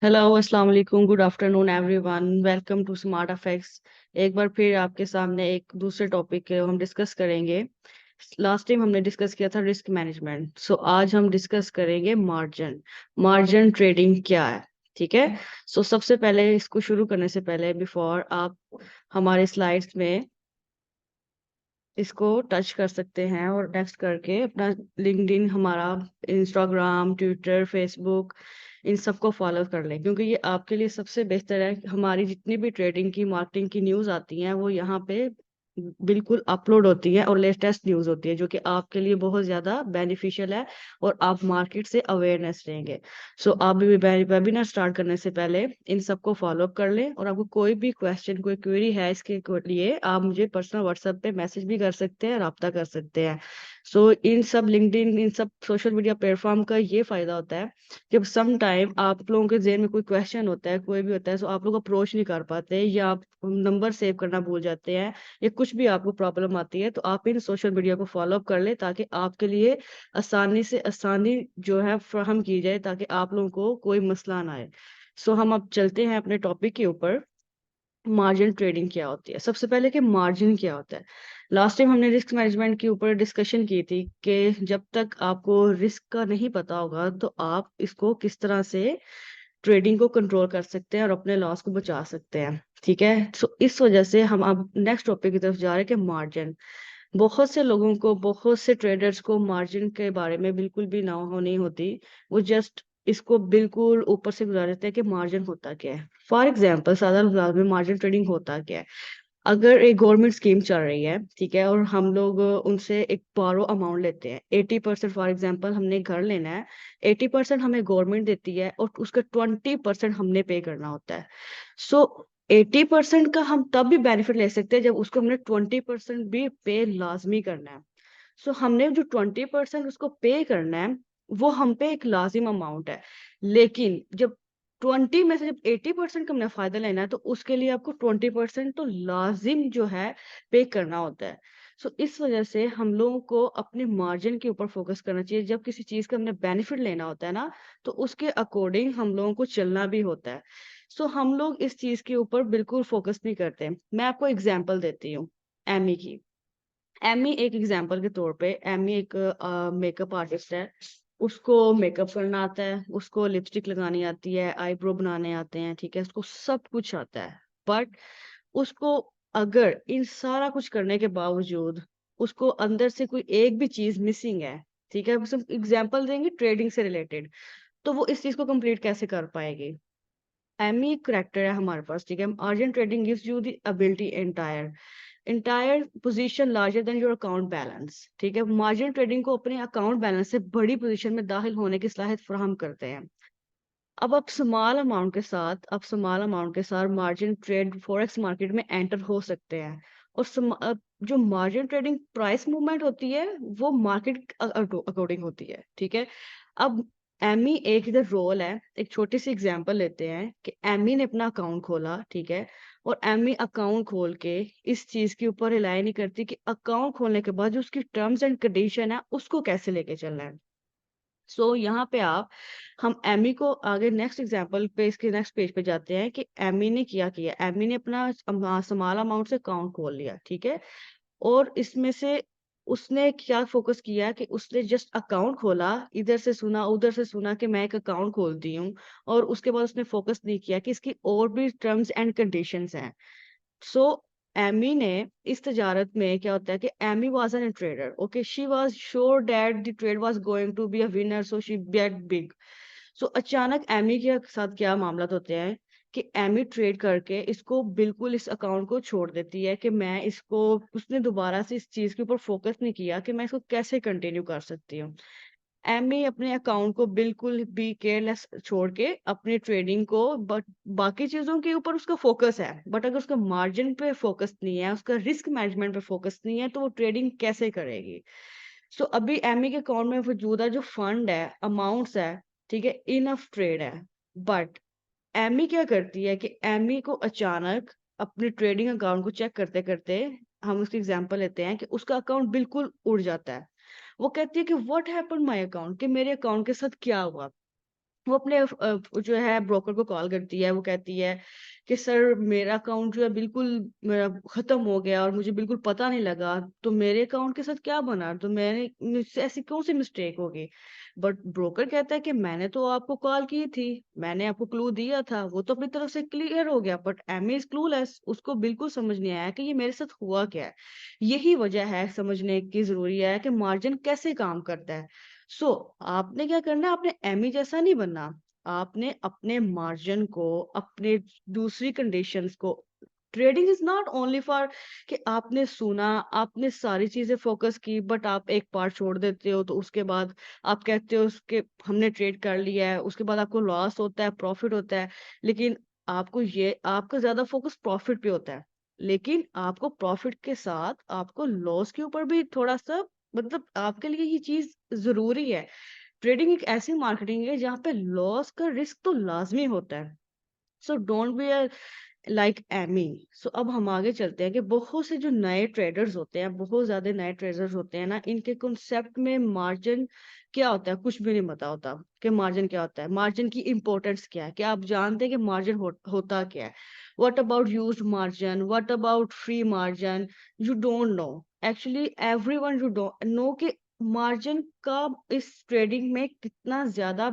Hello अस्सलाम वालेकुम, good afternoon everyone. Welcome to smart affects. एक बार फिर आपके सामने एक दूसरे टॉपिक हम डिस्कस करेंगे। लास्ट टाइम हमने डिस्कस किया था रिस्क मैनेजमेंट, सो आज हम डिस्कस करेंगे मार्जिन। मार्जिन ट्रेडिंग क्या है? ठीक है। सो सबसे पहले इसको शुरू करने से पहले बिफोर आप हमारे स्लाइड्स में इसको टच कर सकते हैं और नेक्स्ट करके अपना लिंक्डइन, हमारा इंस्टाग्राम, ट्विटर, फेसबुक, इन सबको फॉलो कर लें, क्योंकि ये आपके लिए सबसे बेहतर है। हमारी जितनी भी ट्रेडिंग की, मार्केटिंग की न्यूज़ आती हैं वो यहाँ पे बिल्कुल अपलोड होती है और लेटेस्ट न्यूज़ होती है, जो कि आपके लिए बहुत ज़्यादा बेनिफिशियल है और आप मार्केट से अवेयरनेस रहेंगे। सो आप भी वेबिनार स्टार्ट करने से पहले इन सबको फॉलो अप कर लें, और आपको कोई भी क्वेश्चन, कोई क्वेरी है इसके लिए आप मुझे पर्सनल व्हाट्सएप पे मैसेज भी कर सकते हैं, राब्ता कर सकते हैं। सो इन सब लिंक्डइन, इन सब सोशल मीडिया प्लेटफॉर्म का ये फायदा होता है, जब सम टाइम आप लोगों के जेहन में कोई क्वेश्चन होता है, कोई भी होता है, तो आप लोग अप्रोच नहीं कर पाते, या आप नंबर सेव करना भूल जाते हैं, या कुछ भी आपको प्रॉब्लम आती है, तो आप इन सोशल मीडिया को फॉलो अप कर ले, ताकि आपके लिए आसानी से आसानी जो है फ्राहम की जाए, ताकि आप लोगों को कोई मसला ना आए। सो हम अब चलते हैं अपने टॉपिक के ऊपर। मार्जिन ट्रेडिंग क्या होती है? सबसे पहले कि मार्जिन क्या होता है। लास्ट टाइम हमने रिस्क मैनेजमेंट के ऊपर डिस्कशन की थी कि जब तक आपको रिस्क का नहीं पता होगा, तो आप इसको किस तरह से ट्रेडिंग को कंट्रोल कर सकते हैं और अपने लॉस को बचा सकते हैं। ठीक है। सो इस वजह से हम अब नेक्स्ट टॉपिक की तरफ जा रहे हैं कि मार्जिन। बहुत से लोगों को, बहुत से ट्रेडर्स को मार्जिन के बारे में बिल्कुल भी ना हो नहीं होती। वो जस्ट इसको बिल्कुल ऊपर से गुजार देते हैं कि मार्जिन होता क्या है। फॉर एग्जाम्पल, साधारण उदाहरण में मार्जिन ट्रेडिंग होता क्या है। अगर एक गवर्नमेंट स्कीम चल रही है, ठीक है, और हम लोग उनसे एक बारो अमाउंट लेते हैं 80%। फॉर एग्जांपल, हमने घर लेना है, 80% हमें गवर्नमेंट देती है और उसका 20% हमने पे करना होता है। सो 80% का हम तब भी बेनिफिट ले सकते हैं जब उसको हमने 20% भी पे लाजमी करना है। सो हमने जो 20% उसको पे करना है, वो हम पे एक लाजिम अमाउंट है। लेकिन जब 20 में से जब 80% का हमने फायदा लेना है, तो उसके लिए आपको 20% तो लाजिम जो है पे करना होता है। सो इस वजह से हम लोगों को अपने मार्जिन के ऊपर फोकस करना चाहिए। जब किसी चीज का हमने बेनिफिट लेना होता है ना, तो उसके अकॉर्डिंग हम लोगों को चलना भी होता है। सो हम लोग इस चीज के ऊपर बिल्कुल फोकस नहीं करते। मैं आपको एग्जाम्पल देती हूँ एमी की। एमी एक एग्जाम्पल के तौर पे, एमी एक मेकअप आर्टिस्ट है। उसको मेकअप करना आता है, उसको लिपस्टिक लगानी आती है, आईब्रो बनाने आते हैं, ठीक है, उसको सब कुछ आता है। बट उसको, अगर इन सारा कुछ करने के बावजूद उसको अंदर से कोई एक भी चीज मिसिंग है, ठीक है, हम एग्जाम्पल देंगे ट्रेडिंग से रिलेटेड, तो वो इस चीज को कंप्लीट कैसे कर पाएगी? एमी एक करेक्टर है हमारे पास, ठीक है। Urgent trading gives you the ability entire entire position larger than your account balance, ठीक है। मार्जिन ट्रेडिंग को अपने अकाउंट बैलेंस से बड़ी पोजीशन में दाखिल होने की सलाहियत फराहम करते हैं। अब आप स्मॉल अमाउंट के साथ मार्जिन ट्रेड फॉरेक्स मार्केट में एंटर हो सकते हैं। और जो मार्जिन ट्रेडिंग प्राइस मूवमेंट होती है, वो मार्केट अकॉर्डिंग होती है, ठीक है। अब एमी एक इधर रोल है। एक छोटी सी एग्जांपल लेते हैं कि एमी ने अपना अकाउंट खोला, ठीक है, और एमी अकाउंट खोल के इस चीज के ऊपर रिलाई नहीं करती कि अकाउंट खोलने के बाद जो उसकी टर्म्स एंड कंडीशन है उसको कैसे लेके चलना है। सो यहाँ पे आप, हम एमी को आगे नेक्स्ट एग्जांपल पे, इसके नेक्स्ट पेज पे जाते हैं कि एमी ने क्या किया। एमी ने अपना स्मॉल अमाउंट से अकाउंट खोल लिया, ठीक है, और इसमें से उसने क्या फोकस किया कि उसने जस्ट अकाउंट खोला, इधर से सुना उधर से सुना कि मैं एक अकाउंट खोलती हूँ, और उसके बाद उसने फोकस नहीं किया कि इसकी और भी टर्म्स एंड कंडीशंस हैं। सो एमी ने, इस तजारत में क्या होता है कि Amy was an trader, okay, she was sure that the trade was going to be a winner, so she bet big. So अचानक एमी के साथ क्या मामला होते हैं कि एमी ट्रेड करके इसको बिल्कुल, इस अकाउंट को छोड़ देती है कि मैं इसको, उसने दोबारा से इस चीज के ऊपर फोकस नहीं किया कि मैं इसको कैसे कंटिन्यू कर सकती हूँ। एमी अपने अकाउंट को बिल्कुल भी केयरलेस छोड़ के अपने ट्रेडिंग को, बट बाकी चीजों के ऊपर उसका फोकस है, बट अगर उसका मार्जिन पे फोकस नहीं है, उसका रिस्क मैनेजमेंट पे फोकस नहीं है, तो वो ट्रेडिंग कैसे करेगी? सो अभी एमी के अकाउंट में मौजूदा जो फंड है, अमाउंट्स है, ठीक है, इनफ ट्रेड है। बट एमी क्या करती है कि एमी को अचानक अपने ट्रेडिंग अकाउंट को चेक करते करते, हम उसकी एग्जांपल लेते हैं कि उसका अकाउंट बिल्कुल उड़ जाता है। वो कहती है कि व्हाट हैपेंड माय अकाउंट, कि मेरे अकाउंट के साथ क्या हुआ? वो अपने जो है ब्रोकर को कॉल करती है, वो कहती है कि सर मेरा अकाउंट जो है बिल्कुल मेरा ख़त्म हो गया और मुझे बिल्कुल पता नहीं लगा, तो मेरे अकाउंट के साथ क्या बना? तो मैंने मुझसे ऐसी कौन-सी मिस्टेक हो गई? बट ब्रोकर कहता है कि मैंने तो आपको कॉल की थी, मैंने आपको क्लू दिया था, वो तो अपनी तरफ से क्लियर हो गया, बट एमी इज़ क्लूलेस, उसको बिल्कुल समझ नहीं आया कि ये मेरे साथ हुआ क्या है? यही वजह है समझने की ज़रूरी है कि मार्जिन कैसे काम करता है। सो आपने क्या करना है, आपने एमी जैसा नहीं बनना। आपने अपने मार्जिन को, अपने दूसरी कंडीशंस को, trading is not only for कि आपने सुना, आपने सारी चीज़ें फ़ोकस की बट आप एक पार्ट छोड़ देते हो, तो उसके बाद आप कहते हो उसके हमने ट्रेड कर लिया है, उसके बाद आपको लॉस होता है, प्रॉफ़िट होता है। लेकिन आपको ये आपका ज़्यादा फ़ोकस प्रॉफ़िट पे होता है। लेकिन आपको प्रॉफ़िट के साथ आपको लॉस के ऊपर भी थोड़ा-सा मतलब आपके लिए ये चीज़ ज़रूरी है। ट्रेडिंग एक ऐसी मार्केटिंग है जहाँ पे लॉस का रिस्क तो लाज़मी होता है। So don't be like Amy. So अब हम आगे चलते हैं कि बहुत से जो नए ट्रेडर्स होते हैं, बहुत ज़्यादा नए ट्रेडर्स होते हैं ना, इनके कॉन्सेप्ट में मार्जिन क्या होता है, कुछ भी नहीं पता होता कि मार्जिन क्या होता है, मार्जिन की इम्पोर्टेंस क्या है, क्या आप जानते हैं कि मार्जिन होता क्या है? What about used margin, what about free margin? You don't know. Actually everyone you don't know कि मार्जिन का इस ट्रेडिंग में कितना ज़्यादा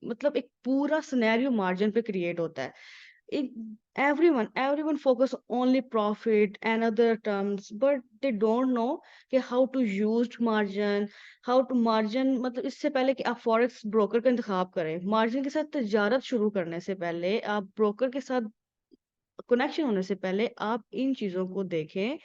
मतलब एक पूरा सिनेरियो मार्जिन पे क्रिएट होता है। it everyone focus only profit and other terms, but they don't know कि how to use margin, how to margin मतलब इससे पहले कि आप फॉरेक्स ब्रोकर का इंतखाब करें, मार्जिन के साथ तजारत शुरू करने से पहले, आप ब्रोकर के साथ कनेक्शन होने से पहले आप इन चीज़ों को देखें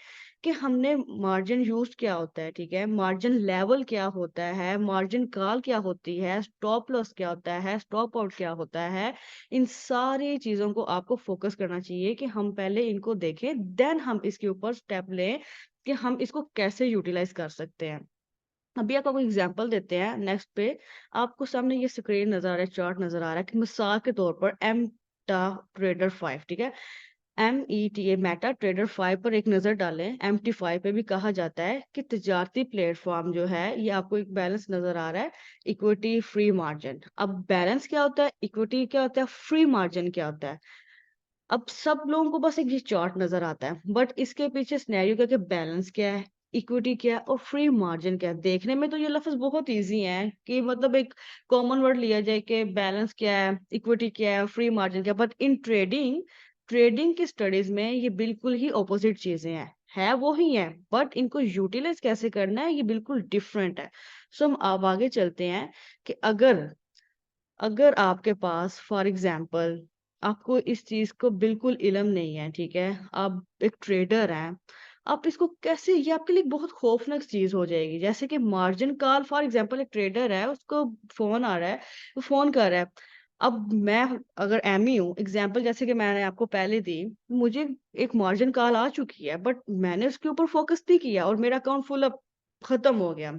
कि हमने मार्जिन यूज़ क्या होता है, ठीक है? मार्जिन लेवल क्या होता है, मार्जिन कॉल क्या होती है, स्टॉप लॉस क्या होता है, स्टॉप आउट क्या होता है। इन सारी चीज़ों को आपको फ़ोकस करना चाहिए कि हम पहले इनको देखें, देन हम इसके ऊपर स्टेप लें कि हम इसको कैसे यूटिलाइज़ कर सकते हैं। अभी आपको एग्ज़ाम्पल देते हैं नेक्स्ट पे, आपको सामने ये स्क्रीन नज़र आ रहा है, चार्ट नज़र आ रहा है कि मिसाल के तौर पर एमटा ट्रेडर 5, ठीक है? META मेटा ट्रेडर 5 पर एक नज़र डालें। MT5 पे भी कहा जाता है कि तजारती प्लेटफ़ॉर्म जो है, ये आपको एक बैलेंस नज़र आ रहा है, इक्विटी फ्री मार्जिन। अब बैलेंस क्या होता है? इक्विटी क्या होता है? फ्री मार्जिन क्या होता है? अब सब लोगों को बस एक ये चार्ट नज़र आता है, बट इसके पीछे सिनेरियो क्या है कि बैलेंस क्या है, इक्विटी क्या है और फ्री मार्जिन क्या है। देखने में तो ये लफ्ज़ बहुत ईज़ी हैं कि मतलब एक कॉमन वर्ड लिया जाए कि बैलेंस क्या है, इक्विटी क्या है, फ्री मार्जिन क्या है, बट इन ट्रेडिंग, ट्रेडिंग की स्टडीज़ में ये बिल्कुल ही ऑपोज़िट चीज़ें हैं। है वो ही हैं, बट इनको यूटिलाइज़ कैसे करना है, ये बिल्कुल डिफरेंट है। सो हम अब आगे चलते हैं कि अगर अगर आपके पास फॉर एग्जांपल आपको इस चीज़ को बिल्कुल इल्म नहीं है, ठीक है? आप एक ट्रेडर हैं, आप इसको कैसे ये आपके लिए बहुत खौफनाक चीज़ हो जाएगी। जैसे कि मार्जिन कॉल फॉर एग्जांपल एक ट्रेडर है, उसको फ़ोन आ रहा है, वो फ़ोन कर रहा है। अब मैं अगर एमी हूँ, एग्जांपल जैसे कि मैंने आपको पहले दी, मुझे एक मार्जिन कॉल आ चुकी है, बट मैंने उसके ऊपर फ़ोकस नहीं किया और मेरा अकाउंट फुल अप खत्म हो गया।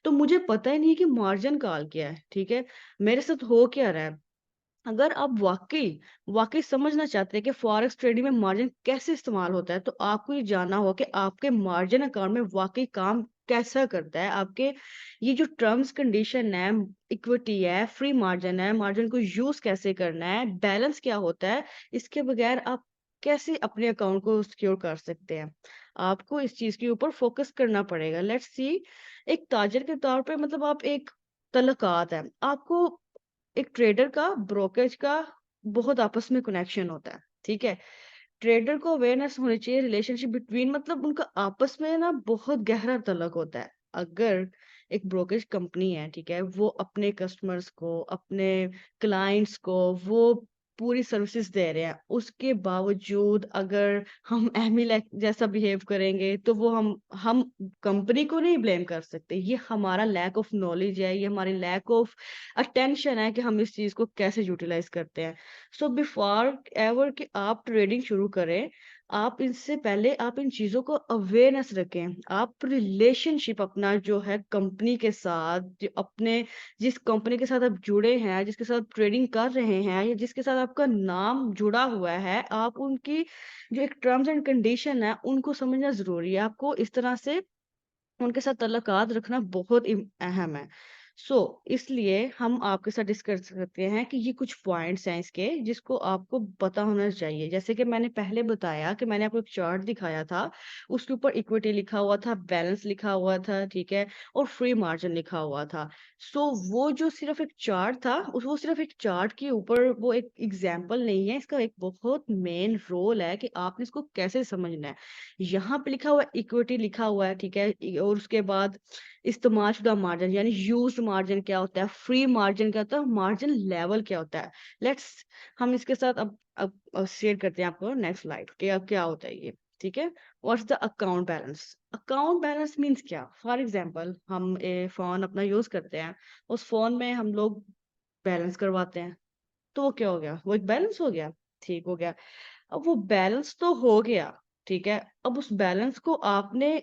तो मुझे पता ही नहीं है कि मार्जिन कॉल क्या है, ठीक है? मेरे साथ हो क्या रहा है? अगर आप वाक़ई समझना चाहते हैं कि फॉरेक्स ट्रेडिंग में मार्जिन कैसे इस्तेमाल होता है, तो आपको ये जानना होगा कि आपके मार्जिन अकाउंट में वाक़ई काम कैसा करता है। आपके ये जो टर्म्स कंडीशन है, इक्विटी है, फ्री मार्जिन है, मार्जिन को यूज़ कैसे करना है, बैलेंस क्या होता है, इसके बगैर आप कैसे अपने अकाउंट को सिक्योर कर सकते हैं। आपको इस चीज़ के ऊपर फ़ोकस करना पड़ेगा। लेट्स सी एक ताजिर के तौर पे मतलब आप एक तल्लकात है। आपको एक ट्रेडर का, ब्रोकरेज का बहुत आपस में कनेक्शन होता है, ठीक है? ट्रेडर को अवेयरनेस होनी चाहिए रिलेशनशिप बिटवीन मतलब उनका आपस में ना बहुत गहरा तल्लक होता है। अगर एक ब्रोकरेज कंपनी है, ठीक है? वो अपने कस्टमर्स को, अपने क्लाइंट्स को वो पूरी सर्विसेज़ दे रहे हैं, उसके बावजूद अगर हम एमिलेक जैसा बिहेव करेंगे, तो वो हम कंपनी को नहीं ब्लेम कर सकते। ये हमारा लैक ऑफ नॉलेज है, ये हमारी लैक ऑफ अटेंशन है कि हम इस चीज़ को कैसे यूटिलाइज़ करते हैं। सो बिफोर एवर कि आप ट्रेडिंग शुरू करें, आप इससे पहले आप इन चीज़ों को अवेयरनेस रखें। आप रिलेशनशिप अपना जो है कंपनी के साथ, जो अपने जिस कंपनी के साथ आप जुड़े हैं, जिसके साथ ट्रेडिंग कर रहे हैं या जिसके साथ आपका नाम जुड़ा हुआ है, आप उनकी जो एक टर्म्स एंड कंडीशन है, उनको समझना ज़रूरी है। आपको इस तरह से उनके साथ तल्लकात रखना बहुत अहम है। इसलिए हम आपके साथ डिस्कस करते हैं कि ये कुछ पॉइंट्स हैं इसके जिसको आपको पता होना चाहिए। जैसे कि मैंने पहले बताया कि मैंने आपको एक चार्ट दिखाया था, उसके ऊपर इक्विटी लिखा हुआ था, बैलेंस लिखा हुआ था, ठीक है? और फ्री मार्जिन लिखा हुआ था। वो जो सिर्फ एक चार्ट था, वो सिर्फ एक चार्ट के ऊपर वो एक एग्जाम्पल नहीं है, इसका एक बहुत मेन रोल है कि आपने इसको कैसे समझना है। यहाँ पे लिखा हुआ है, इक्विटी लिखा हुआ है, ठीक है? और उसके बाद इस्तेमालशुदा मार्जिन यानी यूज्ड मार्जिन क्या होता है, फ्री मार्जिन क्या होता है, मार्जिन लेवल क्या होता है। लेट्स हम इसके साथ अब शेयर करते हैं आपको नेक्स्ट स्लाइड कि अब क्या होता है ये, ठीक है? What's the account balance? Account balance means क्या? फॉर एग्जांपल हम फोन अपना यूज करते हैं, उस फोन में हम लोग बैलेंस करवाते हैं, तो वो क्या हो गया, वो एक बैलेंस हो गया, ठीक हो गया। अब वो बैलेंस तो हो गया, ठीक है? अब उस बैलेंस को आपने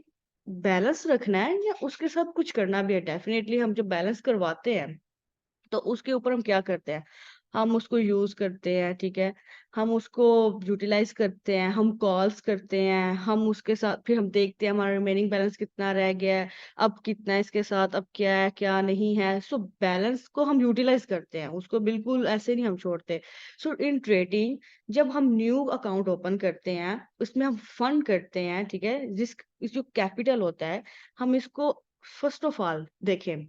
बैलेंस रखना है या उसके साथ कुछ करना भी है। डेफिनेटली हम जब बैलेंस करवाते हैं तो उसके ऊपर हम क्या करते हैं, हम उसको यूज करते हैं, ठीक है? हम उसको यूटिलाइज करते हैं, हम कॉल्स करते हैं, हम उसके साथ फिर हम देखते हैं हमारा रिमेनिंग बैलेंस कितना रह गया है, अब कितना है इसके साथ, अब क्या है क्या नहीं है। बैलेंस को हम यूटिलाइज करते हैं, उसको बिल्कुल ऐसे नहीं हम छोड़ते। इन ट्रेडिंग जब हम न्यू अकाउंट ओपन करते हैं, उसमें हम फंड करते हैं, ठीक है? इस जो कैपिटल होता है, हम इसको फर्स्ट ऑफ ऑल देखें,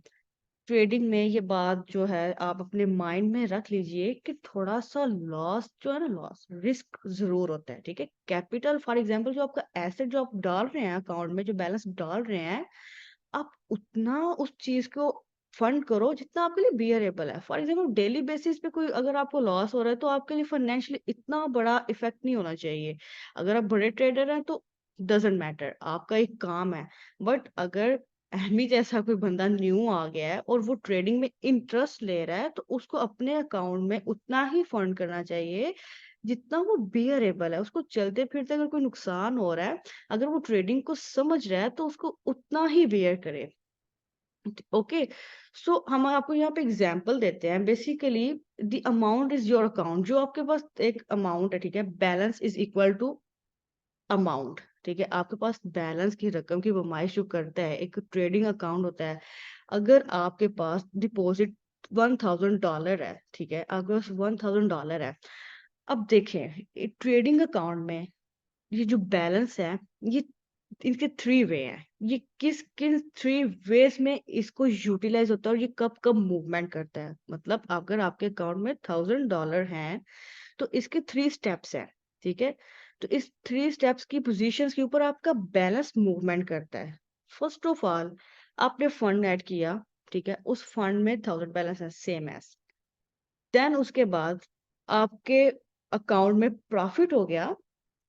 ट्रेडिंग में ये बात जो है आप अपने माइंड में रख लीजिए कि थोड़ा सा लॉस जो है ना, लॉस रिस्क जरूर होता है, ठीक है? कैपिटल फॉर एग्जांपल जो आपका एसेट जो आप डाल रहे हैं अकाउंट में, जो बैलेंस डाल रहे हैं, आप उतना उस चीज को फंड करो जितना आपके लिए बियरेबल है। फॉर एग्जांपल डेली बेसिस पे कोई अगर आपको लॉस हो रहा है तो आपके लिए फाइनेंशियली इतना बड़ा इफेक्ट नहीं होना चाहिए। अगर आप बड़े ट्रेडर हैं तो डजेंट मैटर, आपका एक काम है। बट अगर एमी जैसा कोई बंदा न्यू आ गया है और वो ट्रेडिंग में इंटरेस्ट ले रहा है, तो उसको अपने अकाउंट में उतना ही फंड करना चाहिए जितना वो बियरेबल है। उसको चलते फिरते अगर कोई नुकसान हो रहा है, अगर वो ट्रेडिंग को समझ रहा है, तो उसको उतना ही बियर करे। ओके, हम आपको यहाँ पे एग्जांपल देते हैं। Basically the amount is your account, जो आपके पास एक अमाउंट है, ठीक है? Balance is equal to amount, ठीक है? आपके पास बैलेंस की रकम की नुमाइश जो करता है एक ट्रेडिंग अकाउंट होता है। अगर आपके पास डिपॉजिट $1000 है, ठीक है? आपके पास $1000 है। अब देखें ट्रेडिंग अकाउंट में ये जो बैलेंस है, ये इनके थ्री वे हैं। ये किस किन थ्री वेज में इसको यूटिलाइज होता है और ये कब कब मूवमेंट करता है। मतलब अगर आपके अकाउंट में $1000 हैं, तो इसके थ्री स्टेप्स हैं, ठीक है? तो इस थ्री स्टेप्स की पोजीशंस के ऊपर आपका बैलेंस मूवमेंट करता है। फर्स्ट ऑफ ऑल आपने फंड ऐड किया, ठीक है? उस फंड में 1000 बैलेंस है, सेम एज। देन उसके बाद आपके अकाउंट में प्रॉफिट हो गया,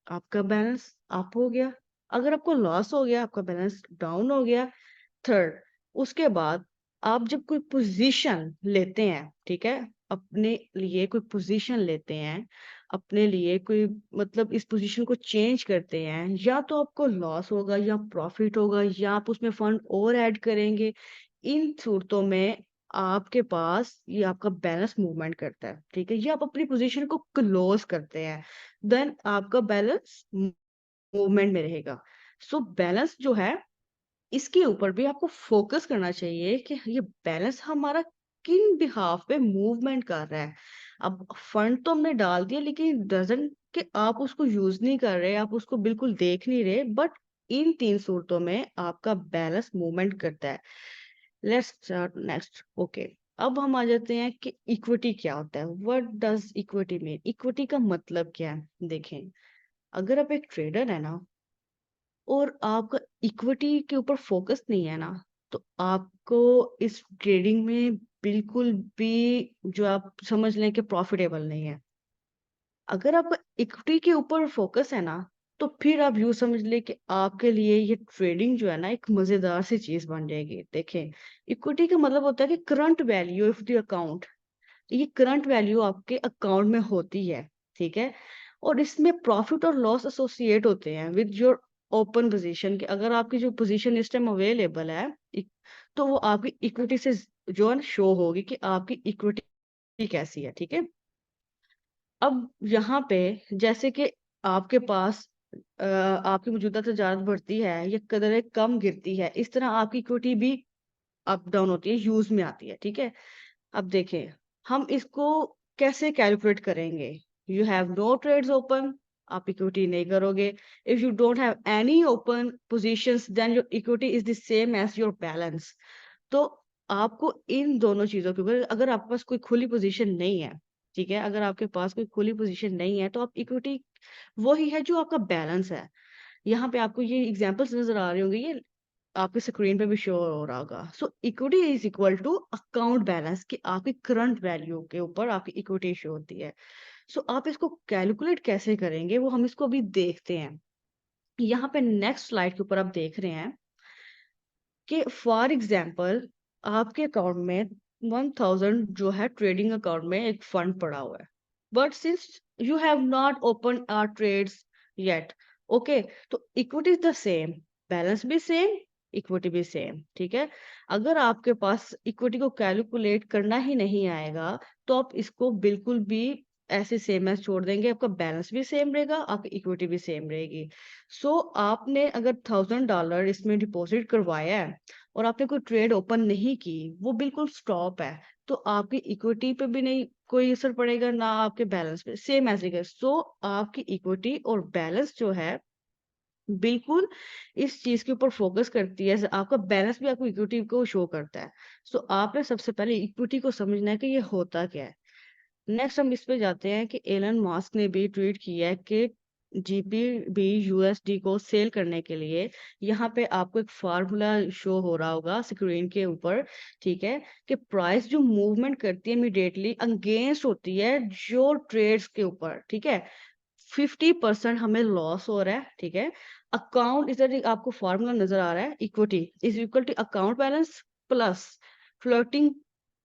आपका बैलेंस अप हो गया। अगर आपको लॉस हो गया, आपका बैलेंस डाउन हो गया। थर्ड, उसके बाद आप जब कोई पोजीशन लेते हैं, ठीक है? अपने लिए कोई पोजीशन लेते हैं, अपने लिए कोई मतलब इस पोजीशन को चेंज करते हैं, या तो आपको लॉस होगा या प्रॉफिट होगा या आप उसमें फंड और ऐड करेंगे। इन सूरतों में आपके पास ये आपका बैलेंस मूवमेंट करता है, ठीक है? ये आप अपनी पोजीशन को क्लोज करते हैं, देन आपका बैलेंस मूवमेंट में रहेगा। बैलेंस जो है, इसके ऊपर भी आपको फोकस करना चाहिए कि ये बैलेंस हमारा किन बिहाफ पे मूवमेंट कर रहा है। अब फंड तो हमने डाल दिया, लेकिन डजंट कि आप उसको यूज नहीं कर रहे, आप उसको बिल्कुल देख नहीं रहे, बट इन तीन सूरतों में आपका बैलेंस मूवमेंट करता है। Let's start next. ओके, अब हम आ जाते हैं कि इक्विटी क्या होता है। What does equity mean? Equity का मतलब क्या है? देखें, अगर आप एक ट्रेडर है ना और आपका इक्विटी के ऊपर फोकस नहीं है ना, तो आपको इस ट्रेडिंग में बिल्कुल भी जो आप समझ लें कि प्रॉफिटेबल नहीं है। अगर आपका इक्विटी के ऊपर फोकस है ना, तो फिर आप यूँ समझ लें कि आपके लिए ये ट्रेडिंग जो है ना, एक मज़ेदार सी चीज़ बन जाएगी। देखें, इक्विटी का मतलब होता है कि current value of the account. ये करंट वैल्यू आपके अकाउंट में होती है, ठीक है? और इसमें प्रॉफिट और लॉस एसोसिएट होते हैं विद योर ओपन पोजीशन। कि अगर आपकी जो पोजीशन इस टाइम अवेलेबल है, तो वो आपकी इक्विटी से जो है शो होगी कि आपकी इक्विटी कैसी है, ठीक है? अब यहाँ पे जैसे कि आपके पास आपकी मौजूदा तजारत बढ़ती है या कदरें कम गिरती है, इस तरह आपकी इक्विटी भी अप डाउन होती है, यूज में आती है, ठीक है। अब देखें हम इसको कैसे कैलकुलेट करेंगे। You have no trades open, आप इक्विटी नहीं करोगे। If you don't have any open positions then your equity is the same as your balance. तो आपको इन दोनों चीजों के ऊपर, अगर आपके पास कोई खुली पोजीशन नहीं है, ठीक है, अगर आपके पास कोई खुली पोजीशन नहीं है तो आप इक्विटी वही है जो आपका बैलेंस है। यहाँ पे आपको ये एग्जांपल्स नजर आ रहे होंगे, ये आपके स्क्रीन पे भी शो हो रहा होगा। So equity is equal to account balance, कि आपकी करंट वैल्यू के ऊपर आपकी इक्विटी शो होती है। सो आप इसको कैलकुलेट कैसे करेंगे वो हम इसको अभी देखते हैं। यहाँ पे नेक्स्ट स्लाइड के ऊपर आप देख रहे हैं कि फॉर एग्जांपल आपके अकाउंट में 1000 जो है ट्रेडिंग अकाउंट में एक फंड पड़ा हुआ है, but since you have not open our trades yet, okay, तो equity is the same, balance भी सेम, इक्विटी भी सेम, ठीक है। अगर आपके पास इक्विटी को कैलकुलेट करना ही नहीं आएगा तो आप इसको बिल्कुल भी ऐसे सेम एज छोड़ देंगे, आपका बैलेंस भी सेम रहेगा, आपकी इक्विटी भी सेम रहेगी। सो आपने अगर $1000 इसमें डिपॉजिट करवाया है और आपने कोई ट्रेड ओपन नहीं की, वो बिल्कुल स्टॉप है, तो आपकी इक्विटी पे भी नहीं कोई असर पड़ेगा, ना आपके बैलेंस पे, सेम एज इट इज। सो आपकी इक्विटी और बैलेंस जो है बिल्कुल इस चीज के ऊपर फोकस करती है, आपका बैलेंस भी आपको इक्विटी को शो करता है। सो आपने सबसे पहले इक्विटी को समझना है कि ये होता क्या है। नेक्स्ट हम इस पे जाते हैं कि एलन मास्क ने भी ट्वीट किया है कि जीबीबी यूएसडी को सेल करने के लिए, यहाँ पे आपको एक फार्मूला शो हो रहा होगा स्क्रीन के ऊपर, ठीक है, कि प्राइस जो मूवमेंट करती है इमीडिएटली अगेंस्ट होती है जो ट्रेड्स के ऊपर, ठीक है, 50% हमें लॉस हो रहा है, ठीक है। अकाउंट इधर आपको फार्मूला नजर आ रहा है, equity is equal to account balance plus floating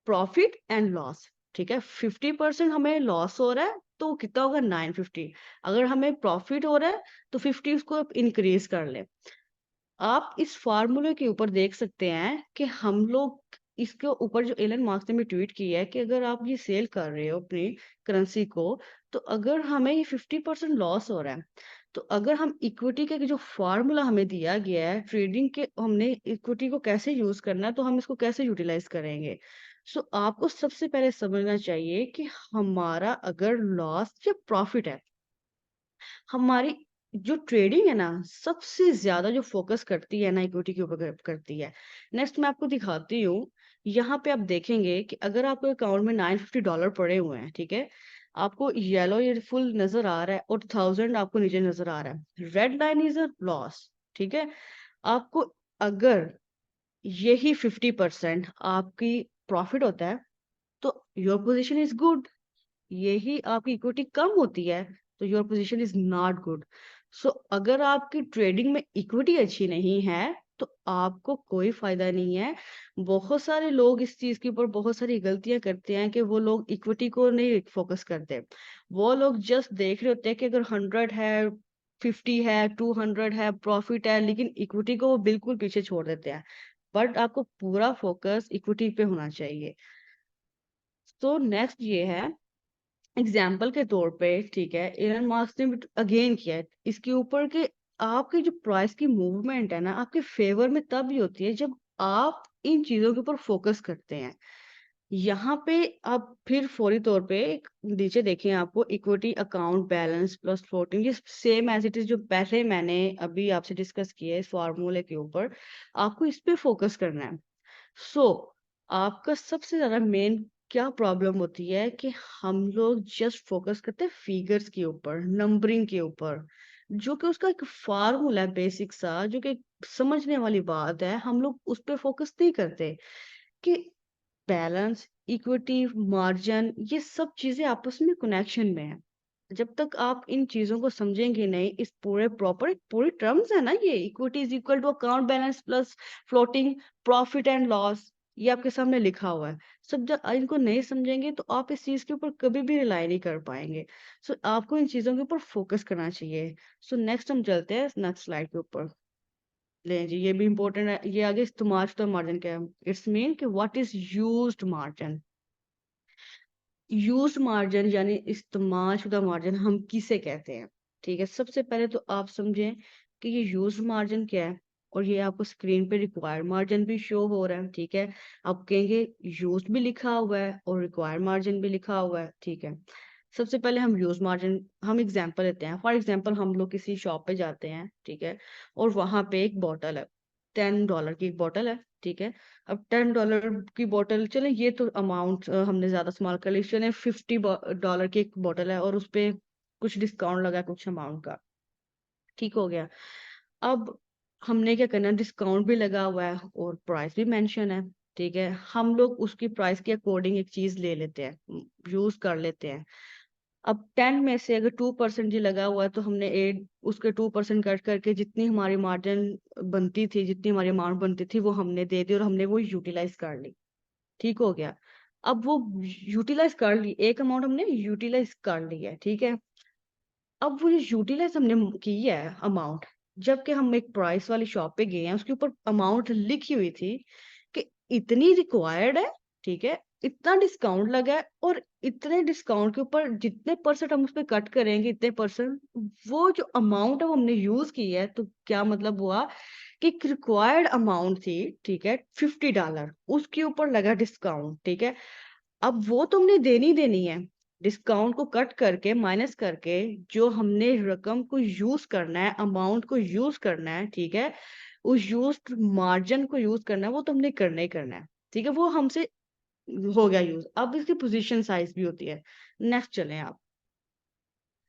profit and loss, ठीक है। 50% हमें लॉस हो रहा है तो कितना होगा 950, अगर हमें प्रॉफिट हो रहा है तो 50 उसको आप इंक्रीज कर ले। आप इस फार्मूले के ऊपर देख सकते हैं कि हम लोग इसके ऊपर जो एलन मास्क ने भी ट्वीट किया है कि अगर आप ये सेल कर रहे हो अपनी करेंसी को, तो अगर हमें ये 50% लॉस हो रहा है, तो अगर हम इक्विटी के जो फार्मूला हमें दिया गया है ट्रेडिंग के, हमने इक्विटी को कैसे यूज करना है, तो हम इसको कैसे यूटिलाइज करेंगे। सो आपको सबसे पहले समझना चाहिए कि हमारा अगर लॉस या प्रॉफिट है, हमारी जो ट्रेडिंग है ना सबसे ज्यादा जो फोकस करती है ना इक्विटी के ऊपर करती है। नेक्स्ट मैं आपको दिखाती हूँ, यहाँ पे आप देखेंगे कि अगर आपके अकाउंट में $950 पड़े हुए हैं, ठीक है, आपको येलो ये फुल नजर आ रहा है और 1000 आपको नीचे नजर आ रहा है, red line is a loss, ठीक है। आपको अगर यही 50% आपकी प्रॉफिट होता है तो योर पोजीशन इज गुड, यही आपकी इक्विटी कम होती है तो your position is not good. So अगर आपकी ट्रेडिंग में इक्विटी अच्छी नहीं है तो आपको कोई फायदा नहीं है। बहुत सारे लोग इस चीज के ऊपर बहुत सारी गलतियां करते हैं कि वो लोग इक्विटी को नहीं फोकस करते, वो लोग जस्ट देख रहे होते हैं कि अगर 100 है, 50 है, 200 है, प्रॉफिट है, लेकिन इक्विटी को वो बिल्कुल पीछे छोड़ देते हैं। बट आपको पूरा फोकस इक्विटी पे होना चाहिए। तो नेक्स्ट ये है एग्जाम्पल के तौर पे, ठीक है, एलन मास्क ने अगेन किया है इसके ऊपर कि आपकी जो प्राइस की मूवमेंट है ना आपके फेवर में तब ही होती है जब आप इन चीजों के ऊपर फोकस करते हैं। यहाँ पे आप फिर फौरी तौर पे नीचे देखें, आपको equity account balance plus floating, ये सेम एज इट इज जो पहले मैंने अभी आपसे डिस्कस किया है इस फार्मूले के ऊपर, आपको इस पे फोकस करना है। सो आपका सबसे ज्यादा मेन क्या प्रॉब्लम होती है कि हम लोग जस्ट फोकस करते हैं फिगर्स के ऊपर, नंबरिंग के ऊपर, जो कि उसका एक फार्मूला है बेसिक सा, जो कि समझने वाली बात है, हम लोग उस पर फोकस नहीं करते कि बैलेंस, इक्विटी, मार्जिन, ये सब चीजें आपस में कनेक्शन में है। जब तक आप इन चीजों को समझेंगे नहीं, इस पूरे प्रॉपर पूरी टर्म्स है ना, ये equity is equal to account balance plus floating profit and loss, ये आपके सामने लिखा हुआ है। सब जब इनको नहीं समझेंगे तो आप इस चीज के ऊपर कभी भी रिलाई नहीं कर पाएंगे। सो आपको इन चीजों के ऊपर फोकस करना चाहिए। सो नेक्स्ट हम चलते हैं नेक्स्ट स्लाइड के ऊपर। ले जी, ये भी इम्पोर्टेंट है, ये आगे इस्तेमाल शुदा मार्जिन क्या है, इट्स मीन कि what is used margin. Used margin यानी इस्तेमाल शुदा मार्जिन हम किसे कहते हैं, ठीक है। सबसे पहले तो आप समझें कि ये यूज्ड मार्जिन क्या है। और ये आपको स्क्रीन पे रिक्वायर्ड मार्जिन भी शो हो रहा है, ठीक है। आप कहेंगे यूज भी लिखा हुआ है और रिक्वायर्ड मार्जिन भी लिखा हुआ है, ठीक है। सबसे पहले हम यूज मार्जिन, हम एग्जांपल लेते हैं। फॉर एग्जांपल हम लोग किसी शॉप पे जाते हैं, ठीक है, और वहां पे एक बॉटल है, $10 की एक बॉटल है, ठीक है। अब $10 की बॉटल, चले ये तो अमाउंट हमने ज्यादा इस्तेमाल कर ली, चले $50 की एक बॉटल है और उस पे कुछ डिस्काउंट लगा है कुछ अमाउंट का, ठीक हो गया। अब हमने क्या करना, डिस्काउंट भी लगा हुआ है और प्राइस भी मेंशन है, ठीक है। हम लोग उसकी प्राइस के अकॉर्डिंग एक चीज ले लेते हैं, यूज कर लेते हैं। अब 10 में से अगर 2% ही लगा हुआ है तो हमने 8 उसके 2% कट करके जितनी हमारी मार्जिन बनती थी, जितनी हमारी अमाउंट बनती थी वो हमने दे दी और हमने वो यूटिलाइज कर ली, ठीक हो गया। अब वो यूटिलाइज कर ली, एक अमाउंट हमने यूटिलाइज कर ली है, ठीक है। अब वो यूटिलाइज हमने की है अमाउंट, जबकि हम एक प्राइस वाली शॉप पे गए हैं, उसके ऊपर अमाउंट लिखी हुई थी कि इतनी रिक्वायर्ड है, ठीक है, इतना डिस्काउंट लगा है और इतने डिस्काउंट के ऊपर जितने परसेंट हम उस पर कट करेंगे इतने परसेंट, वो जो अमाउंट है वो हमने यूज की है। तो क्या मतलब हुआ कि एक रिक्वायर्ड अमाउंट थी, ठीक है, $50, उसके ऊपर लगा डिस्काउंट, ठीक है। अब वो तुमने देनी देनी है, डिस्काउंट को कट करके माइनस करके जो हमने रकम को यूज करना है, अमाउंट को यूज करना है, ठीक है, उस यूज मार्जिन को यूज करना है, वो तुमने करना ही करना है, ठीक है। वो हमसे हो गया यूज। अब इसकी पोजीशन साइज भी होती है। नेक्स्ट चलें आप।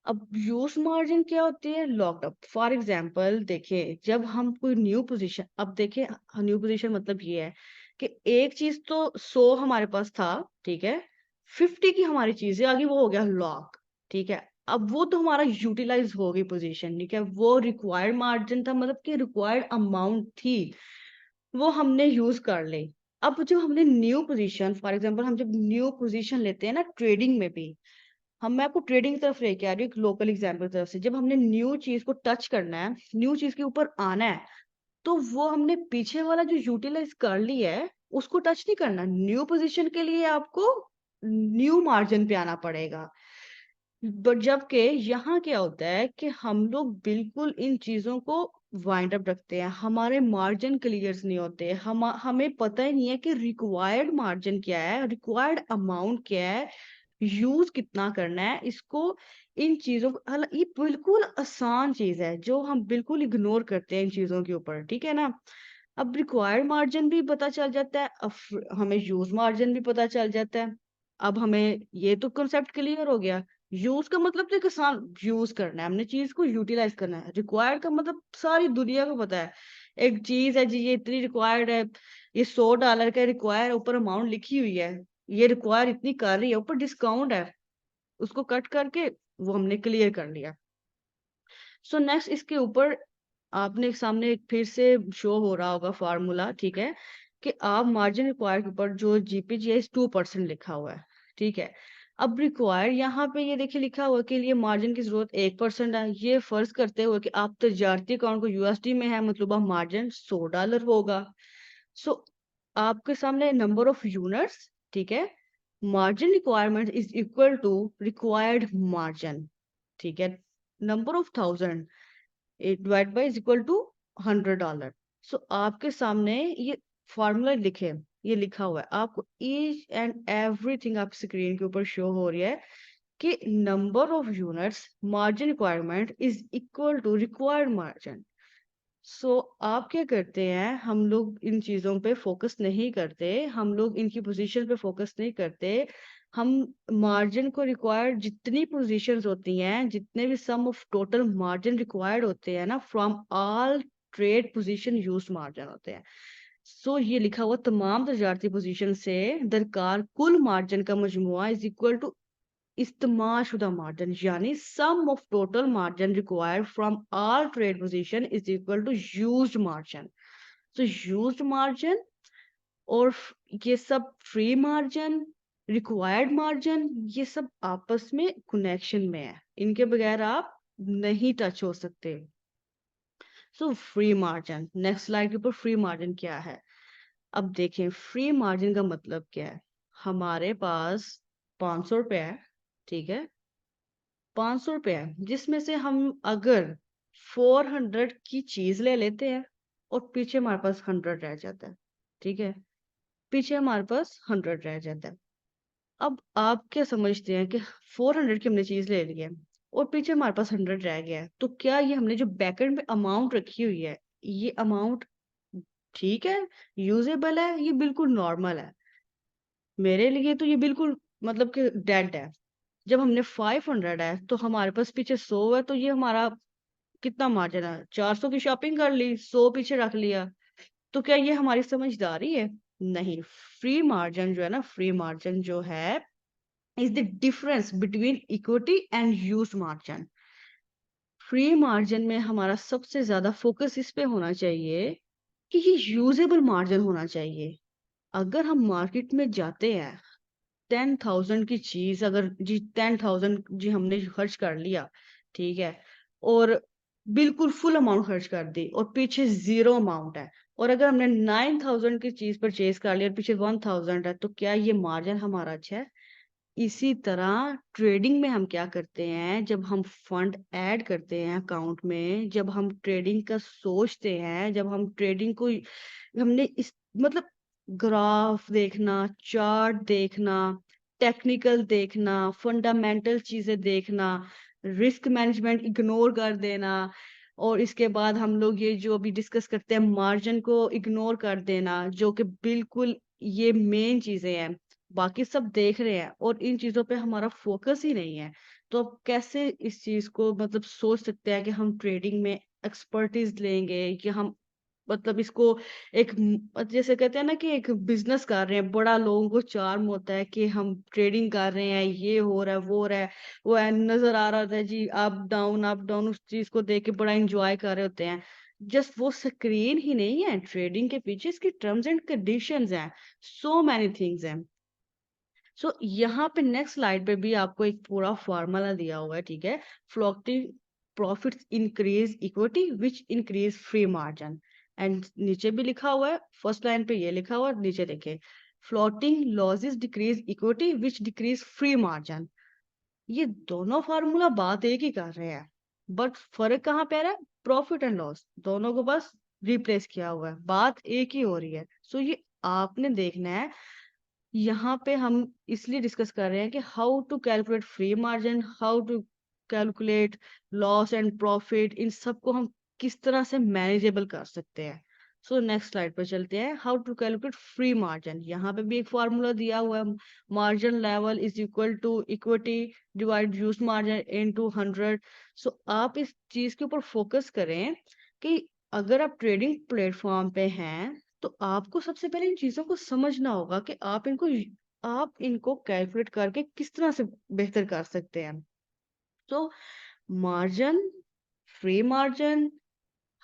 अब यूज मार्जिन क्या होती है, लॉक्ड अप। फॉर एग्जांपल देखिए, जब हम कोई न्यू पोजीशन, अब देखिए न्यू पोजीशन मतलब ये है कि एक चीज तो 100 हमारे पास था, ठीक है, 50 की हमारी चीजें आ गई, वो हो गया लॉक, ठीक है। अब वो तो हमारा यूटिलाइज हो गई पोजीशन, ठीक है, वो रिक्वायर्ड मार्जिन था, मतलब कि रिक्वायर्ड अमाउंट थी, वो हमने यूज कर ली। अब जो हमने न्यू पोजीशन, फॉर एग्जांपल हम जब न्यू पोजीशन लेते हैं ना ट्रेडिंग में भी, हम मैं आपको ट्रेडिंग की तरफ लेके आ रही हूँ, एक लोकल एग्जाम्पल की तरफ से। जब हमने न्यू चीज को टच करना है, न्यू चीज के ऊपर आना है, तो वो हमने पीछे वाला जो यूटिलाइज कर लिया है उसको टच नहीं करना। न्यू पोजीशन के लिए आपको न्यू मार्जिन पे आना पड़ेगा। बट जबकि यहाँ क्या होता है कि हम लोग बिल्कुल इन चीजों को वाइंड अप रखते हैं, हमारे मार्जिन क्लियर नहीं होते, हमें पता ही नहीं है कि रिक्वायर्ड मार्जिन क्या है, रिक्वायर्ड अमाउंट क्या है, यूज कितना करना है इसको। इन चीजों को, हालांकि ये बिल्कुल आसान चीज है जो हम बिल्कुल इग्नोर करते हैं इन चीजों के ऊपर, ठीक है ना। अब रिक्वायर्ड मार्जिन भी पता चल जाता है, अब हमें यूज मार्जिन भी पता चल जाता है। अब हमें ये तो कंसेप्ट क्लियर हो गया। यूज का मतलब तो किसान यूज करना है, हमने चीज को यूटिलाइज करना है। रिक्वायर्ड का मतलब सारी दुनिया को पता है, एक चीज है जी, ये इतनी रिक्वायर्ड है, ये $100 का रिक्वायर, ऊपर अमाउंट लिखी हुई है, ये रिक्वायर इतनी कर रही है, ऊपर डिस्काउंट है, उसको कट करके वो हमने क्लियर कर लिया। सो नेक्स्ट इसके ऊपर आपने सामने एक फिर से शो हो रहा होगा फार्मूला, ठीक है, कि आप मार्जिन रिक्वायर के ऊपर जो जीपीजीएस 2% लिखा हुआ है, ठीक है। अब रिक्वायर यहाँ पे ये देखिए लिखा हुआ है कि लिए मार्जिन की जरूरत 1% है। ये फर्ज करते हुए कि आप तजारती अकाउंट को यूएसडी में है, मतलब मार्जिन $100 होगा। सो आपके सामने नंबर ऑफ यूनिट्स, ठीक है, margin requirement is equal to required margin, ठीक है, number of thousand divide by is equal to $100। So आपके सामने ये फॉर्मूला लिखे, ये लिखा हुआ है, आपको ईच एंड एवरीथिंग आप स्क्रीन के ऊपर शो हो रही है कि number of units margin requirement is equal to required margin. So आप क्या करते हैं, हम लोग इन चीजों पे फोकस नहीं करते, हम लोग इनकी पोजीशन पे फोकस नहीं करते। हम मार्जिन को रिक्वायर्ड जितनी पोजीशंस होती हैं, जितने भी सम ऑफ टोटल मार्जिन रिक्वायर्ड होते हैं ना, from all trade position use margin होते हैं। सो ये लिखा हुआ तमाम तजारती पोजीशन से दरकार कुल मार्जिन का मजमुआ इज इक्वल टू इस्तेमालशुदा मार्जिन, यानी sum of total margin required from all trade position is equal to used margin. तो यूज्ड मार्जिन और ये सब फ्री मार्जिन, रिक्वायर्ड मार्जिन, ये सब आपस में कनेक्शन में है, इनके बगैर आप नहीं टच हो सकते। So free margin, next slide के ऊपर फ्री मार्जिन क्या है। अब देखें फ्री मार्जिन का मतलब क्या है। हमारे पास 500 रुपये है, ठीक है, 500 रुपये है, जिसमें से हम अगर 400 की चीज ले लेते हैं और पीछे हमारे पास 100 रह जाता है, ठीक है? पीछे हमारे पास 100 रह जाता है। अब आप क्या समझते हैं कि 400 की हमने चीज़ ले ली है और पीछे हमारे पास 100 रह गया है, तो क्या ये हमने जो बैकएंड में अमाउंट रखी हुई है, ये अमाउंट ठीक है, यूज़ेबल है, ये बिल्कुल नॉर्मल है? मेरे लिए तो ये बिल्कुल मतलब कि डेड है। जब हमने 500 है, तो हमारे पास पीछे 100 है, तो ये हमारा कितना मार्जिन है? 400 की शॉपिंग कर ली, 100 पीछे रख लिया। तो क्या ये हमारी समझदारी है? नहीं। फ्री मार्जिन जो है ना, फ्री मार्जिन जो है is the difference between equity and used margin. Free margin में हमारा सबसे ज़्यादा फोकस इस पे होना चाहिए कि ये यूजेबल मार्जिन होना चाहिए। अगर हम मार्केट में जाते हैं 10,000 की चीज़ अगर जी 10,000 जी हमने खर्च कर लिया, ठीक है? और बिल्कुल फुल अमाउंट खर्च कर दी और पीछे ज़ीरो अमाउंट है और अगर हमने 9,000 की चीज़ परचेज़ कर ली और पीछे 1,000 है, तो क्या ये मार्जिन हमारा अच्छा है? इसी तरह ट्रेडिंग में हम क्या करते हैं, जब हम फंड ऐड करते हैं अकाउंट में, जब हम ट्रेडिंग का सोचते हैं, जब हम ट्रेडिंग को हमने इस मतलब ग्राफ देखना, चार्ट देखना, टेक्निकल देखना, फंडामेंटल चीज़ें देखना, रिस्क मैनेजमेंट इग्नोर कर देना और इसके बाद हम लोग ये जो अभी डिस्कस करते हैं मार्जिन को इग्नोर कर देना, जो कि बिल्कुल ये मेन चीज़ें हैं। बाकी सब देख रहे हैं और इन चीज़ों पे हमारा फोकस ही नहीं है। तो अब कैसे इस चीज़ को मतलब सोच सकते हैं कि हम ट्रेडिंग में एक्सपर्टीज़ लेंगे कि हम मतलब इसको एक जैसे कहते हैं ना कि एक बिज़नेस कर रहे हैं, बड़ा लोगों को चार्म होता है कि हम ट्रेडिंग कर रहे हैं, ये हो रहा है, वो हो रहा है, वो है नज़र आ रहा होता है जी अप डाउन उस चीज़ को देख के बड़ा एन्जॉय कर रहे होते हैं। जस्ट वो स्क्रीन ही नहीं है, ट्रेडिंग के पीछे इसकी टर्म्स एंड कंडीशंस हैं, सो मैनी थिंग्स हैं। सो यहाँ पे नेक्स्ट स्लाइड पे भी आपको एक पूरा फार्मूला दिया हुआ है, ठीक है? Floating profits increase equity which increase free margin and नीचे भी लिखा हुआ है, फर्स्ट लाइन पे ये लिखा हुआ है, नीचे देखिए floating losses decrease equity which decrease free margin. ये दोनों फार्मूला बात एक ही कर रहे हैं, बट फर्क कहाँ पे आ रहा है? प्रॉफिट एंड लॉस दोनों को बस रिप्लेस किया हुआ है, बात एक ही हो रही है। सो ये आपने देखना है। यहाँ पे हम इसलिए डिस्कस कर रहे हैं कि how to calculate free margin, how to calculate loss and profit, इन सबको हम किस तरह से मैनेजेबल कर सकते हैं। सो नेक्स्ट स्लाइड पर चलते हैं, how to calculate free margin. यहाँ पे भी एक फार्मूला दिया हुआ है, margin level is equal to equity divide use margin into 100। So आप इस चीज के ऊपर फोकस करें कि अगर आप ट्रेडिंग प्लेटफॉर्म पे हैं तो आपको सबसे पहले इन चीज़ों को समझना होगा कि आप इनको कैलकुलेट करके किस तरह से बेहतर कर सकते हैं। तो margin, free margin,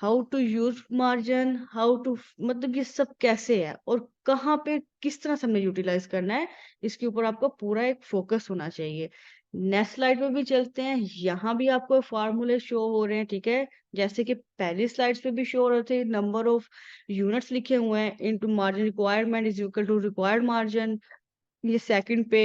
how to use margin, how to मतलब ये सब कैसे है और कहाँ पे किस तरह से हमने यूटिलाइज़ करना है, इसके ऊपर आपका पूरा एक फ़ोकस होना चाहिए। नेक्स्ट स्लाइड पे भी चलते हैं, यहाँ भी आपको फ़ॉर्मूले शो हो रहे हैं, ठीक है? जैसे कि पहली स्लाइड्स पे भी शो हो रहे थे, नंबर ऑफ यूनिट्स लिखे हुए हैं, into margin requirement is equal to required margin. ये सेकंड पे,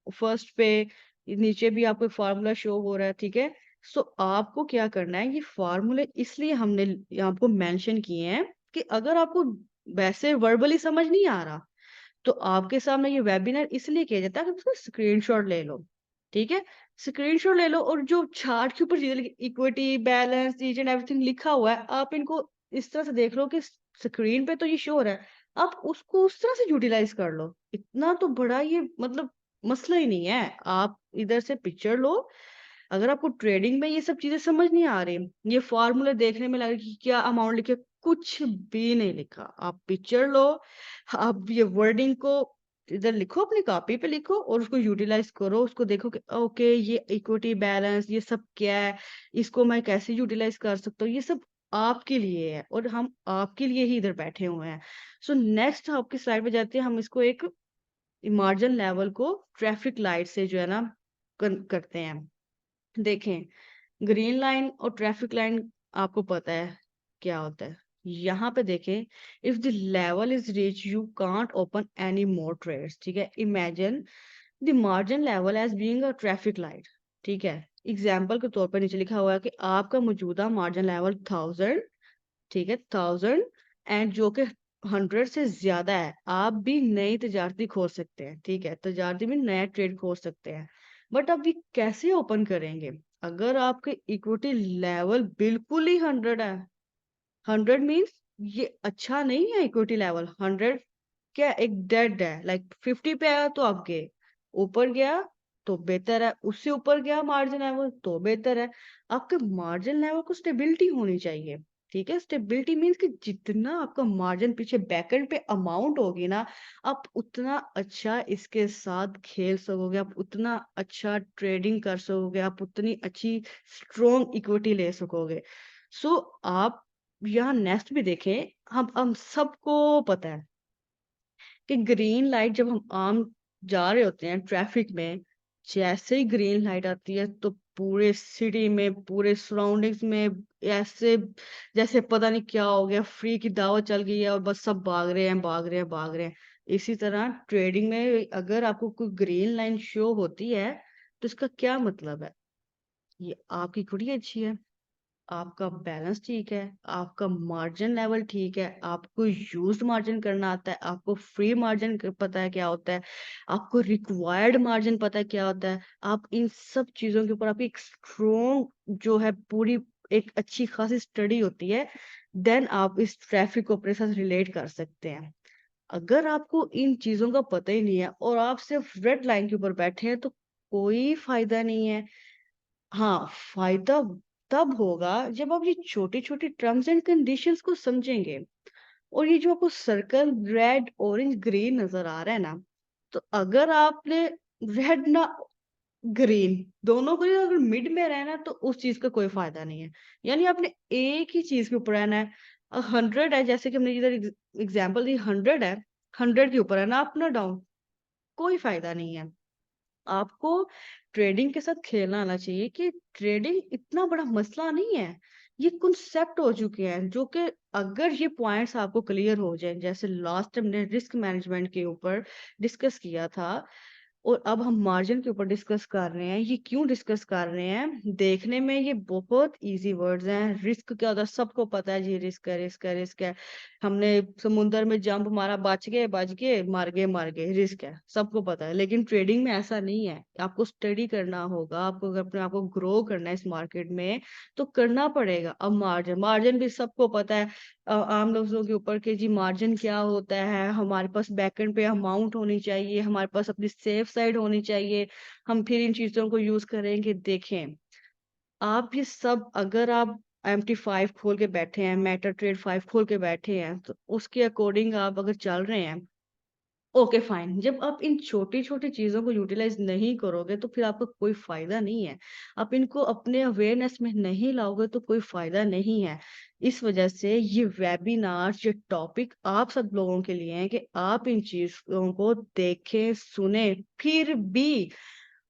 फर्स्ट पे, नीचे भी आपको फ़ॉर्मूला शो हो रहा है, ठीक है? सो आपको क्या करना है, ये फ़ॉर्मूले इसलिए हमने आपको मेंशन किए हैं कि अगर आपको वैसे वर्बली समझ नहीं आ रहा, तो आपके सामने ये वेबिनार इसलिए किया जाता है कि उसका स्क्रीनशॉट ले लो, ठीक है? स्क्रीनशॉट ले लो और जो चार्ट के ऊपर चीज़ें लिखी equity, balance, each and everything लिखा हुआ है, आप इनको इस तरह से देख लो कि स्क्रीन पे तो ये शो हो रहा है, आप उसको उस तरह से यूटिलाइज़ कर लो। इतना तो बड़ा ये मतलब मसला ही नहीं है। आप इधर से पिक्चर लो, अगर आपको ट्रेडिंग में ये सब चीज़ें समझ नहीं आ रही, ये फ़ॉर्मूले देखने में लग रहा है कि क्या अमाउंट लिखे, कुछ भी नहीं लिखा। आप पिक्चर लो, आप ये वर्डिंग को इधर लिखो, अपनी कॉपी पे लिखो और उसको यूटिलाइज़ करो, उसको देखो कि ओके ये इक्विटी बैलेंस ये सब क्या है, इसको मैं कैसे यूटिलाइज़ कर सकता हूँ, ये सब आपके लिए है और हम आपके लिए ही इधर बैठे हुए हैं। सो नेक्स्ट आपकी स्लाइड पे जाते हैं, हम इसको एक मार्जिन लेवल को ट्रैफिक लाइट से जो है ना करते हैं। देखें, ग्रीन लाइन और ट्रैफिक लाइन आपको पता है क्या होता है। यहाँ पे देखें, if the level is reach you can't open any more trades, ठीक है? Imagine the margin level as being a traffic light, ठीक है? एग्जाम्पल के तौर पर नीचे लिखा हुआ है कि आपका मौजूदा मार्जिन लेवल 1000 ठीक है, 1000 एंड जो कि 100 से ज्यादा है, आप भी नई तजारती खोल सकते हैं। ठीक है, तजारती में नया ट्रेड खोल सकते हैं। बट अब ये कैसे ओपन करेंगे? अगर आपके इक्विटी लेवल बिल्कुल ही 100 है, 100 मीन्स ये अच्छा नहीं है। इक्विटी लेवल 100 क्या एक डेड है, लाइक 50 पे आया तो आप गए, ऊपर गया तो बेहतर है, उससे ऊपर गया मार्जिन लेवल तो बेहतर है। आपके मार्जिन लेवल को स्टेबिलिटी होनी चाहिए। ठीक है, स्टेबिलिटी मीन्स कि जितना आपका मार्जिन पीछे बैकएंड पे अमाउंट होगी ना, आप उतना अच्छा इसके साथ खेल सकोगे, आप उतना अच्छा ट्रेडिंग कर सकोगे, आप उतनी अच्छी स्ट्रॉन्ग इक्विटी ले सकोगे। सो आप यहाँ नेक्स्ट भी देखें, हम सबको पता है कि ग्रीन लाइट जब हम आम जा रहे होते हैं ट्रैफिक में, जैसे ही ग्रीन लाइट आती है तो पूरे सिटी में, पूरे सराउंडिंग्स में ऐसे जैसे पता नहीं क्या हो गया, फ्री की दावत चल गई है और बस सब भाग रहे हैं, भाग रहे हैं, भाग रहे हैं। इसी तरह ट्रेडिंग में अगर आपको कोई ग्रीन लाइन शो होती है, तो इसका क्या मतलब है? ये आपकी कुड़ी अच्छी है, आपका बैलेंस ठीक है, आपका मार्जिन लेवल ठीक है, आपको यूज्ड मार्जिन करना आता है, आपको फ्री मार्जिन पता है क्या होता है, आपको रिक्वायर्ड मार्जिन पता है क्या होता है। आप इन सब चीजों के ऊपर आपकी एक स्ट्रोंग जो है पूरी एक अच्छी खासी स्टडी होती है, देन आप इस ट्रैफिक को अपने साथ रिलेट कर सकते हैं। अगर आपको इन चीजों का पता ही नहीं है और आप सिर्फ रेड लाइन के ऊपर बैठे हैं, तो कोई फायदा नहीं है। हाँ, फायदा तब होगा जब आप ये छोटी-छोटी टर्म्स एंड कंडीशंस को समझेंगे। और ये जो आपको सर्कल रेड, ऑरेंज, ग्रीन नज़र आ रहा है ना, तो अगर आपने रेड ना ग्रीन दोनों को ही अगर मिड में रहना है, तो उस चीज़ का कोई फ़ायदा नहीं है। यानी आपने एक ही चीज़ के ऊपर रहना है। 100 है, जैसे कि हमने इधर एग्ज़ाम्पल दी, 100 है, 100 के ऊपर है ना अप ना डाउन, कोई फ़ायदा नहीं है। आपको ट्रेडिंग के साथ खेलना आना चाहिए कि ट्रेडिंग इतना बड़ा मसला नहीं है। ये कॉन्सेप्ट हो चुके हैं जो कि अगर ये पॉइंट्स आपको क्लियर हो जाए, जैसे लास्ट टाइम ने रिस्क मैनेजमेंट के ऊपर डिस्कस किया था और अब हम मार्जिन के ऊपर डिस्कस कर रहे हैं। ये क्यों डिस्कस कर रहे हैं? देखने में ये बहुत इजी वर्ड्स हैं। रिस्क क्या होता है सबको पता है जी, रिस्क है, रिस्क है, रिस्क है। हमने समुंदर में जंप मारा, बच गए, मर गए, रिस्क है, सबको पता है। लेकिन ट्रेडिंग में ऐसा नहीं है। आपको स्टडी करना होगा, आपको अगर अपने आप को ग्रो करना है इस मार्केट में, तो करना पड़ेगा। अब मार्जिन मार्जिन भी सबको पता है, आम लोगों के ऊपर कि जी मार्जिन क्या होता है, हमारे पास बैकएंड पे अमाउंट होनी चाहिए, हमारे पास अपनी सेफ साइड होनी चाहिए, हम फिर इन चीजों को यूज करेंगे। देखें, आप ये सब अगर आप MT5 खोल के बैठे हैं, मेटा ट्रेड 5 खोल के बैठे हैं, तो उसके अकॉर्डिंग आप अगर चल रहे हैं, ओके फाइन। जब आप इन छोटी-छोटी चीज़ों को यूटिलाइज़ नहीं करोगे, तो फिर आपका कोई फ़ायदा नहीं है। आप इनको अपने अवेयरनेस में नहीं लाओगे, तो कोई फ़ायदा नहीं है। इस वजह से ये वेबिनार, ये टॉपिक आप सब लोगों के लिए है कि आप इन चीज़ों को देखें, सुनें। फिर भी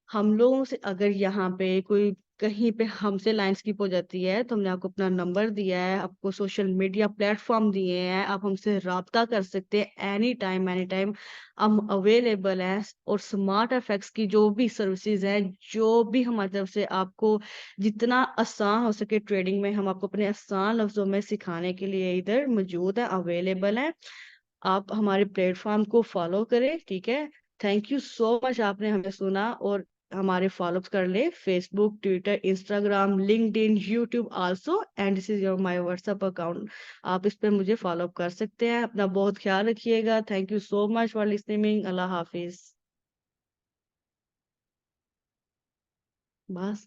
हम लोगों से अगर यहाँ पे कोई कहीं पे हमसे लाइन स्किप हो जाती है, तो हमने आपको अपना नंबर दिया है, आपको सोशल मीडिया प्लेटफ़ॉर्म दिए हैं, आप हमसे राब्ता कर सकते हैं एनी टाइम हम अवेलेबल हैं। और स्मार्ट एफएक्स की जो भी सर्विसेज़ हैं, जो भी हमारी तरफ से आपको जितना आसान हो सके ट्रेडिंग में, हम आपको अपने आसान लफ्ज़ों में सिखाने के लिए इधर मौजूद हैं, अवेलेबल हैं। आप हमारे प्लेटफ़ॉर्म को फ़ॉलो करें, ठीक है? थैंक यू सो मच, आपने हमें सुना और हमारे फ़ॉलो कर लें Facebook, Twitter, Instagram, LinkedIn, YouTube also and this is your my WhatsApp account. आप इस पे मुझे फ़ॉलो अप कर सकते हैं। अपना बहुत ख़्याल रखिएगा। Thank you so much for listening. अल्लाह हाफ़िज़। बस।